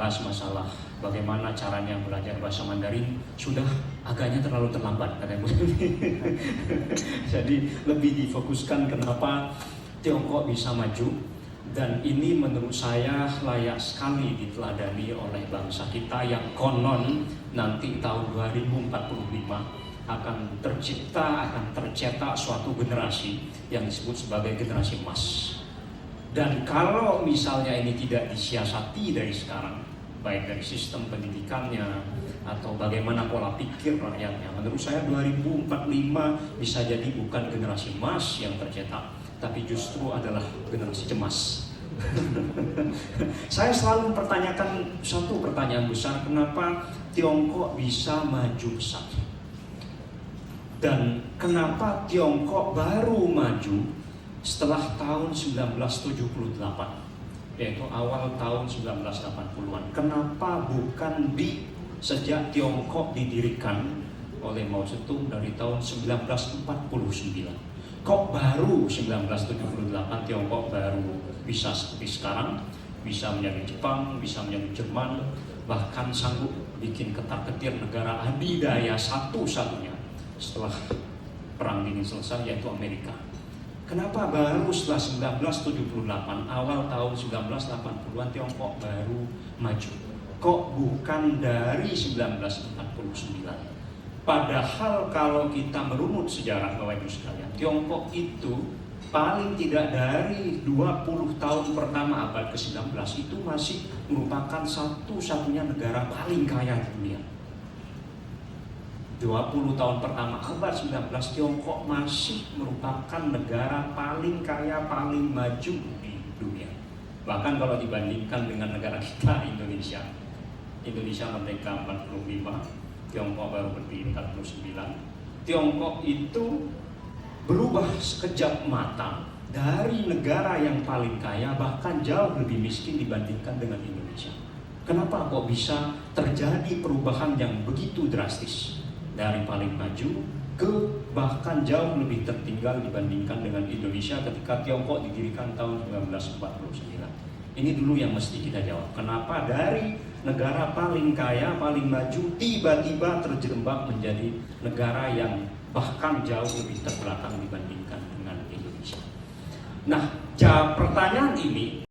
membahas masalah bagaimana caranya belajar bahasa Mandarin sudah agaknya terlalu terlambat katanya. Jadi lebih difokuskan kenapa Tiongkok bisa maju, dan ini menurut saya layak sekali diteladani oleh bangsa kita yang konon nanti tahun 2045 akan tercipta, akan tercetak suatu generasi yang disebut sebagai generasi emas. Dan kalau misalnya ini tidak disiasati dari sekarang, baik dari sistem pendidikannya atau bagaimana pola pikir rakyatnya, menurut saya 2045 bisa jadi bukan generasi emas yang tercetak, tapi justru adalah generasi cemas. Saya selalu mempertanyakan satu pertanyaan besar, kenapa Tiongkok bisa maju besar? Dan kenapa Tiongkok baru maju setelah tahun 1978, yaitu awal tahun 1980-an. Kenapa bukan sejak Tiongkok didirikan oleh Mao Zedong dari tahun 1949? Kok baru 1978 Tiongkok baru bisa seperti sekarang, bisa menjadi Jepang, bisa menjadi Jerman, bahkan sanggup bikin ketar-ketir negara adidaya satu-satunya setelah Perang Dingin selesai, yaitu Amerika. Kenapa baru setelah 1978, awal tahun 1980-an Tiongkok baru maju? Kok bukan dari 1949? Padahal kalau kita merunut sejarah Bapak Ibu sekalian, Tiongkok itu paling tidak dari 20 tahun pertama abad ke-19 itu masih merupakan satu-satunya negara paling kaya di dunia. 20 tahun pertama abad 19 Tiongkok masih merupakan negara paling kaya, paling maju di dunia. Bahkan kalau dibandingkan dengan negara kita, Indonesia merdeka 45, Tiongkok baru berdiri 49. Tiongkok itu berubah sekejap mata dari negara yang paling kaya bahkan jauh lebih miskin dibandingkan dengan Indonesia. Kenapa kok bisa terjadi perubahan yang begitu drastis? Dari paling maju ke bahkan jauh lebih tertinggal dibandingkan dengan Indonesia ketika Tiongkok didirikan tahun 1949. Ini dulu yang mesti kita jawab. Kenapa dari negara paling kaya, paling maju, tiba-tiba terjerembab menjadi negara yang bahkan jauh lebih terbelakang dibandingkan dengan Indonesia. Nah, pertanyaan ini